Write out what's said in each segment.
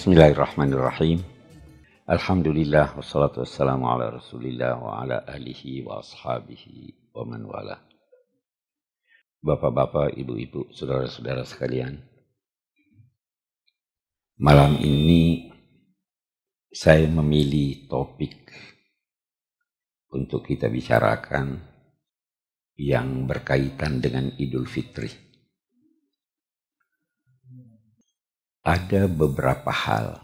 Bismillahirrahmanirrahim. Alhamdulillah wassalatu wassalamu ala Rasulillah wa ala alihi wa ashabihi wa man wala. Bapak-bapak, ibu-ibu, saudara-saudara sekalian. Malam ini saya memilih topik untuk kita bicarakan yang berkaitan dengan Idul Fitri. Ada beberapa hal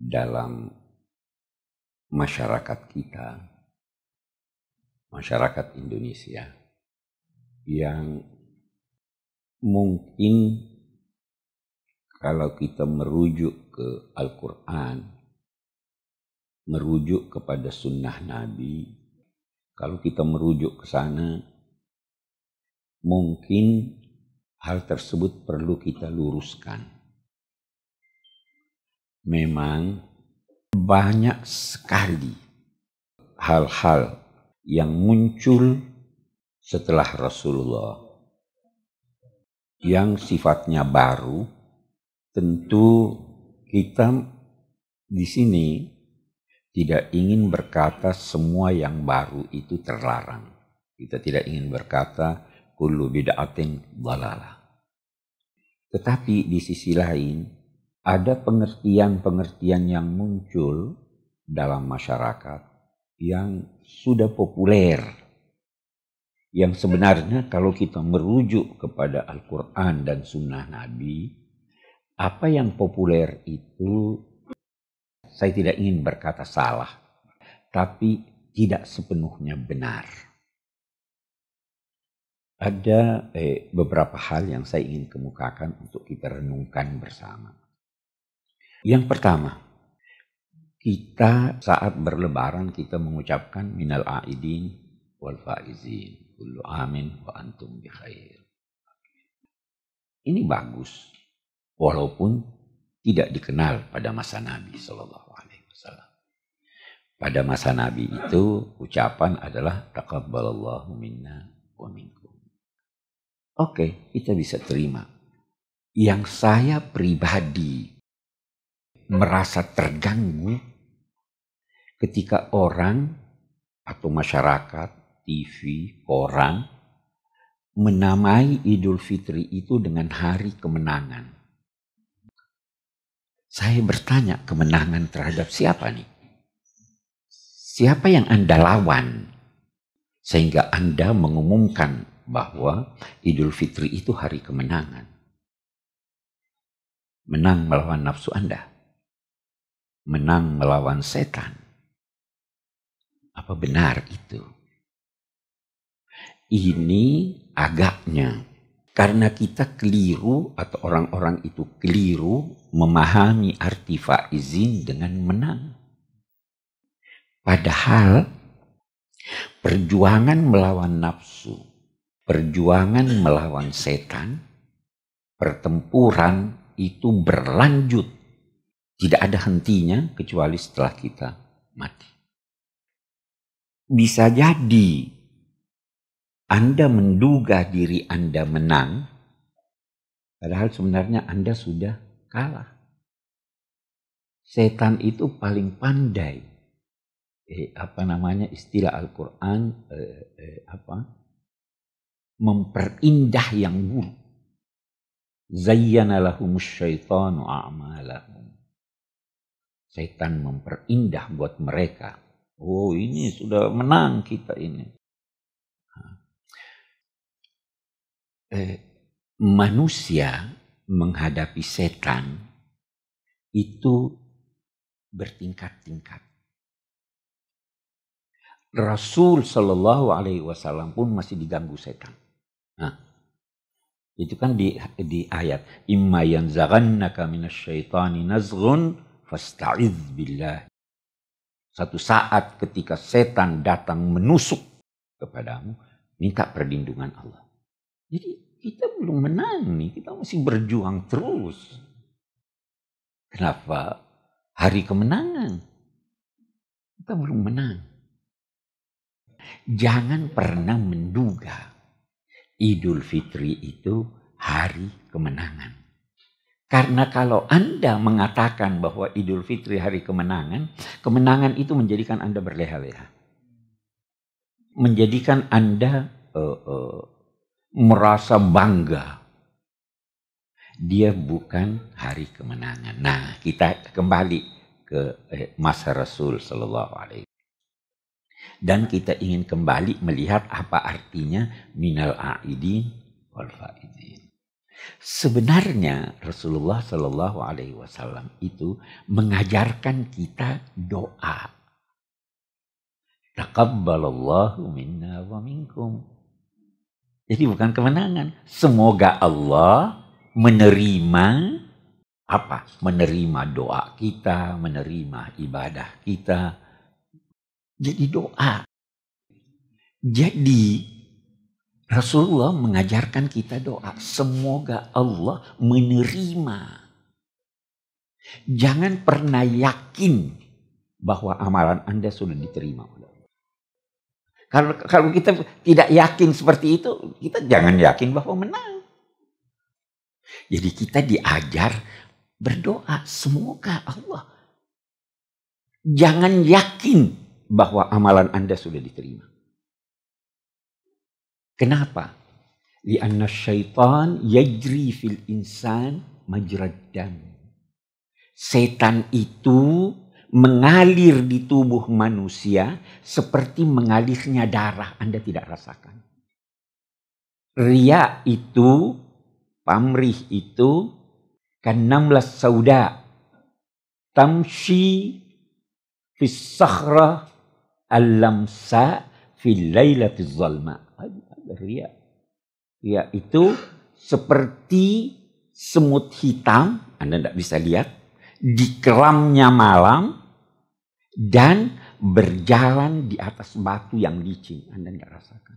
dalam masyarakat kita, masyarakat Indonesia, yang mungkin kalau kita merujuk ke Al-Quran, merujuk kepada sunnah Nabi, kalau kita merujuk ke sana, mungkin hal tersebut perlu kita luruskan. Memang banyak sekali hal-hal yang muncul setelah Rasulullah yang sifatnya baru. Tentu kita di sini tidak ingin berkata semua yang baru itu terlarang. Kita tidak ingin berkata kullu bid'atin dhalalah. Tetapi di sisi lain ada pengertian-pengertian yang muncul dalam masyarakat yang sudah populer. Yang sebenarnya kalau kita merujuk kepada Al-Quran dan Sunnah Nabi, apa yang populer itu saya tidak ingin berkata salah, tapi tidak sepenuhnya benar. Ada beberapa hal yang saya ingin kemukakan untuk kita renungkan bersama. Yang pertama, kita saat berlebaran kita mengucapkan minal aidin wal faizin, kullu amin wa antum bi khair. Ini bagus, walaupun tidak dikenal pada masa Nabi Sallallahu Alaihi Wasallam. Pada masa Nabi itu ucapan adalah taqabbalallahu minna wa minkum. Oke, kita bisa terima. Yang saya pribadi merasa terganggu ketika orang atau masyarakat, TV, koran menamai Idul Fitri itu dengan hari kemenangan. Saya bertanya, kemenangan terhadap siapa nih? Siapa yang Anda lawan? Sehingga Anda mengumumkan bahwa Idul Fitri itu hari kemenangan. Menang melawan nafsu Anda. Menang melawan setan. Apa benar itu? Ini agaknya karena kita keliru atau orang-orang itu keliru memahami arti faizin dengan menang. Padahal perjuangan melawan nafsu, perjuangan melawan setan, pertempuran itu berlanjut. Tidak ada hentinya kecuali setelah kita mati. Bisa jadi Anda menduga diri Anda menang, padahal sebenarnya Anda sudah kalah. Setan itu paling pandai. Istilah Al-Quran memperindah yang buruk. Zayyana lahumus syaitanu a'malahum. Setan memperindah buat mereka. Oh, ini sudah menang kita ini. Manusia menghadapi setan itu bertingkat-tingkat. Rasul Shallallahu Alaihi Wasallam pun masih diganggu setan. Nah, itu kan di ayat imma yanzaghannaka minasyaitani nazghun fasta'iz billah. Satu saat ketika setan datang menusuk kepadamu, minta perlindungan Allah. Jadi kita belum menang nih, kita masih berjuang terus. Kenapa? Hari kemenangan. Kita belum menang. Jangan pernah menduga Idul Fitri itu hari kemenangan. Karena kalau Anda mengatakan bahwa Idul Fitri hari kemenangan, kemenangan itu menjadikan Anda berleha-leha. Menjadikan Anda merasa bangga. Dia bukan hari kemenangan. Nah, kita kembali ke masa Rasul Sallallahu Alaihi Wasallam. Dan kita ingin kembali melihat apa artinya minal a'idin wal faizin. Sebenarnya Rasulullah Sallallahu Alaihi Wasallam itu mengajarkan kita doa. Taqabbalallahu minna wa minkum. Jadi bukan kemenangan. Semoga Allah menerima apa? Menerima doa kita, menerima ibadah kita. Jadi doa. Jadi Rasulullah mengajarkan kita doa. Semoga Allah menerima. Jangan pernah yakin bahwa amalan Anda sudah diterima oleh Allah. Kalau kita tidak yakin seperti itu, kita jangan yakin bahwa menang. Jadi kita diajar berdoa. Semoga Allah. Jangan yakin bahwa amalan Anda sudah diterima. Kenapa? Lianna syaitan yajri fil insan majrad dam. Setan itu mengalir di tubuh manusia seperti mengalirnya darah. Anda tidak rasakan. Riya itu, pamrih itu, kanamlas sauda. Tamshi fis sakhra al-lamsa fil lailatiz zalma. Riya. Riya itu seperti semut hitam, Anda tidak bisa lihat, di kelamnya malam dan berjalan di atas batu yang licin. Anda tidak rasakan.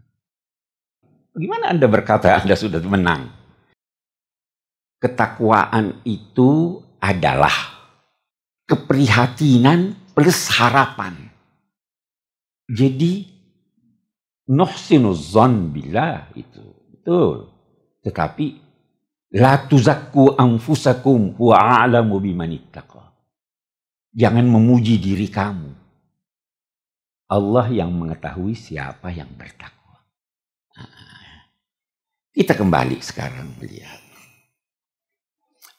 Bagaimana Anda berkata Anda sudah menang? Ketakwaan itu adalah keprihatinan plus harapan. Jadi nuhsinuz zon billah itu betul. Tetapi la tuzakku anfusakum huwa a'lamu bimanittaqa. Jangan memuji diri kamu. Allah yang mengetahui siapa yang bertakwa. Kita kembali sekarang melihat.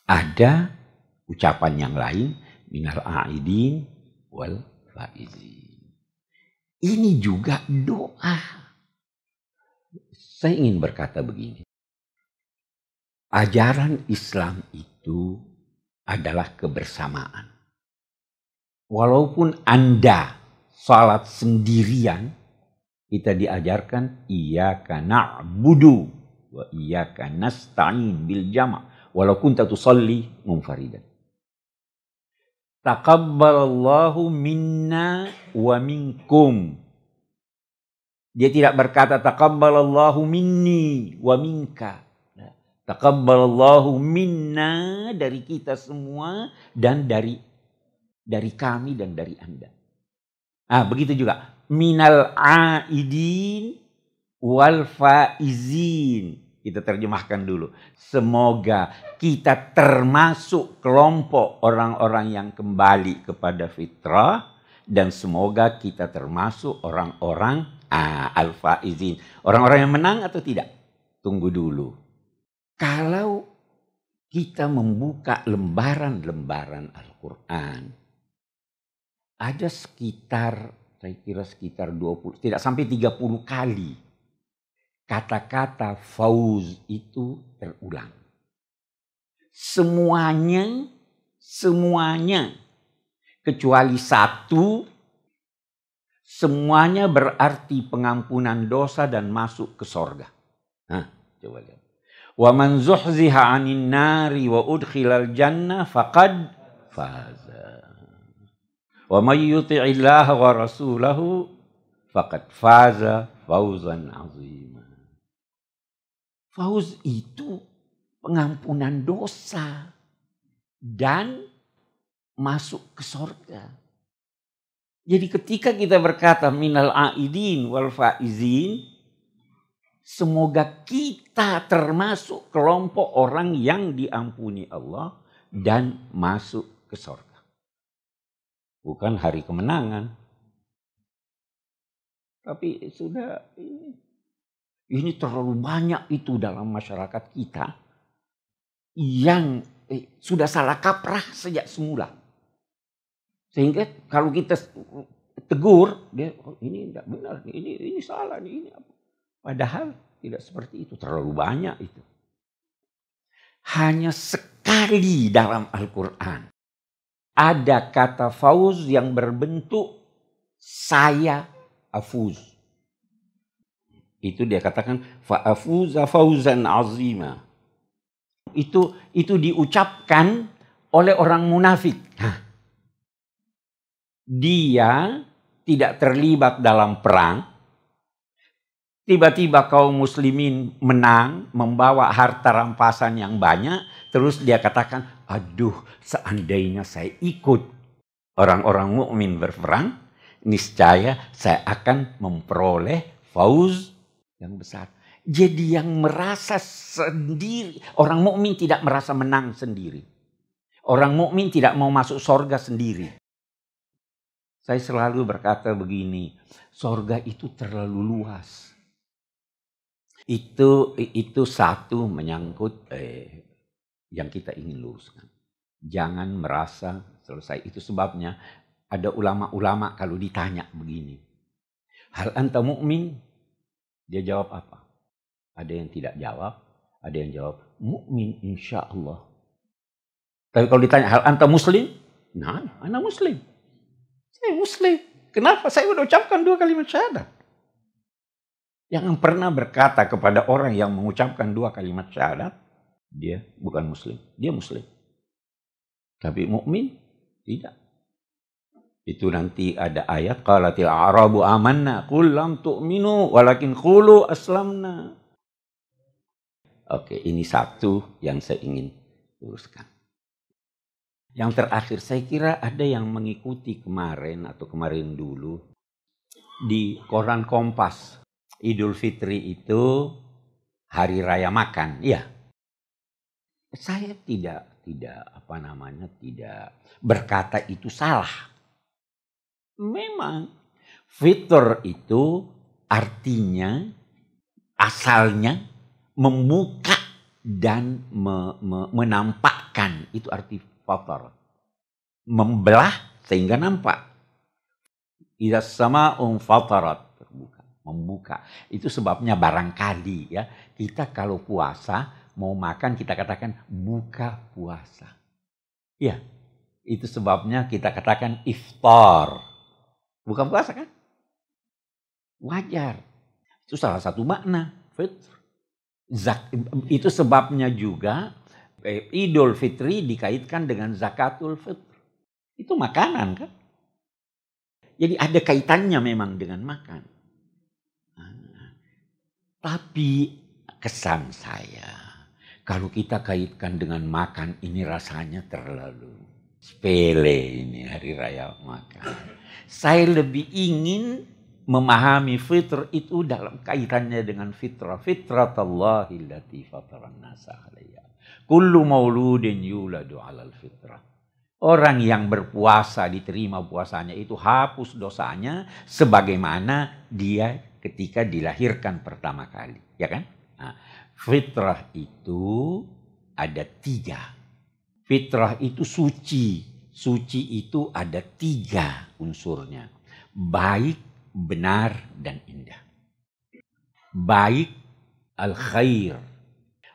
Ada ucapan yang lain minal a'idin wal faizin. Ini juga doa. Saya ingin berkata begini. Ajaran Islam itu adalah kebersamaan. Walaupun Anda salat sendirian, kita diajarkan iyyaka na'budu wa iyyaka nasta'in bil jama' walau kunta tusalli munfaridan. Taqabbalallahu minna wa minkum. Dia tidak berkata taqabbalallahu minni wa minka. Taqabbalallahu minna, dari kita semua dan dari kami dan dari Anda. Begitu juga minal aidin wal faizin. Kita terjemahkan dulu. Semoga kita termasuk kelompok orang-orang yang kembali kepada fitrah. Dan semoga kita termasuk orang-orang al-faizin. Orang-orang yang menang atau tidak? Tunggu dulu. Kalau kita membuka lembaran-lembaran Al-Quran. Ada sekitar, saya kira sekitar 20, tidak sampai 30 kali. Kata-kata fauz itu terulang. Semuanya. Kecuali satu, semuanya berarti pengampunan dosa dan masuk ke sorga. Coba lihat. Wa man zuhziha 'anil nari wa udkhilal jannah faqad faza. Wa may yuti'illaha wa rasulahu faqad faza fawzan 'azima. Fauz itu pengampunan dosa dan masuk ke sorga. Jadi ketika kita berkata minal aidin wal faizin, Semoga kita termasuk kelompok orang yang diampuni Allah dan masuk ke surga. Bukan hari kemenangan. Tapi sudah ini terlalu banyak itu dalam masyarakat kita yang sudah salah kaprah sejak semula. Sehingga kalau kita tegur, dia ini tidak benar, ini salah, ini apa. Padahal tidak seperti itu, terlalu banyak itu. Hanya sekali dalam Al-Quran ada kata fauz yang berbentuk saya afuz. Itu dia katakan fa'afuza fauzan azima. Itu diucapkan oleh orang munafik. Dia tidak terlibat dalam perang. Tiba-tiba kaum muslimin menang, membawa harta rampasan yang banyak. Terus dia katakan, aduh seandainya saya ikut orang-orang mukmin berperang, niscaya saya akan memperoleh fauz yang besar. Jadi yang merasa sendiri, orang mukmin tidak merasa menang sendiri. Orang mukmin tidak mau masuk surga sendiri. Saya selalu berkata begini, surga itu terlalu luas. Itu satu menyangkut yang kita ingin luruskan. Jangan merasa selesai. Itu sebabnya ada ulama-ulama kalau ditanya begini. Hal anta mu'min? Dia jawab apa? Ada yang tidak jawab. Ada yang jawab mu'min insya Allah. Tapi kalau ditanya hal anta muslim? Nah, ana muslim. Saya muslim. Kenapa? Saya sudah ucapkan 2 kalimat syahadat. Yang pernah berkata kepada orang yang mengucapkan 2 kalimat syahadat, dia bukan muslim, dia muslim. Tapi mukmin tidak. Itu nanti ada ayat qalatil a'rabu amanna qul lam tu'minu walakin qulu aslamna. Oke, ini satu yang saya ingin luruskan. Yang terakhir, saya kira ada yang mengikuti kemarin atau kemarin dulu di koran Kompas. Idul Fitri itu hari raya makan, iya. Saya tidak berkata itu salah. Memang fitr itu artinya asalnya membuka dan menampakkan, itu arti fatar. Membelah sehingga nampak. Idza sama'un fatarat, membuka. Itu sebabnya barangkali ya, kita kalau puasa mau makan kita katakan buka puasa. Ya, itu sebabnya kita katakan iftar. Bukan puasa kan? Wajar. Itu salah satu makna fitr. Itu sebabnya juga Idul Fitri dikaitkan dengan zakatul fitr. Itu makanan kan? Jadi ada kaitannya memang dengan makan. Tapi kesan saya, kalau kita kaitkan dengan makan ini rasanya terlalu sepele ini hari raya makan. Saya lebih ingin memahami fitr itu dalam kaitannya dengan fitrah. Fitratallahi allati fataran nasa 'alaiha. Kullu mauludin yuladu 'alal fitrah. Orang yang berpuasa diterima puasanya itu hapus dosanya sebagaimana dia ketika dilahirkan pertama kali, ya kan? Nah, fitrah itu ada 3. Fitrah itu suci. Suci itu ada 3 unsurnya. Baik, benar, dan indah. Baik, al-khair.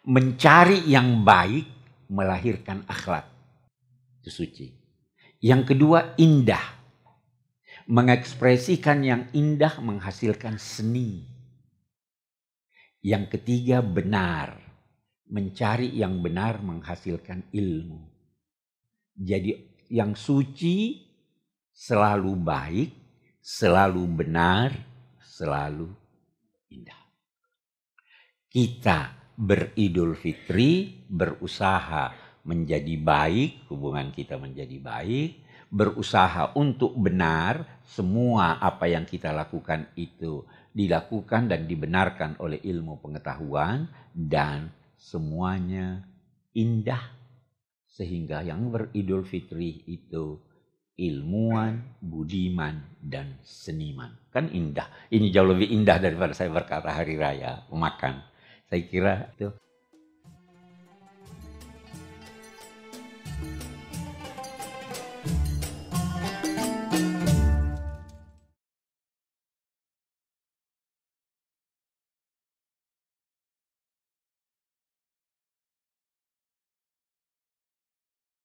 Mencari yang baik melahirkan akhlak. Itu suci. Yang kedua, indah. Mengekspresikan yang indah menghasilkan seni. Yang ketiga, benar. Mencari yang benar menghasilkan ilmu. Jadi yang suci selalu baik, selalu benar, selalu indah. Kita beridul fitri berusaha menjadi baik, hubungan kita menjadi baik, berusaha untuk benar, semua apa yang kita lakukan itu dilakukan dan dibenarkan oleh ilmu pengetahuan, dan semuanya indah. Sehingga yang beridul fitri itu ilmuwan, budiman, dan seniman. Kan indah. Ini jauh lebih indah daripada saya berkata hari raya, makan. Saya kira itu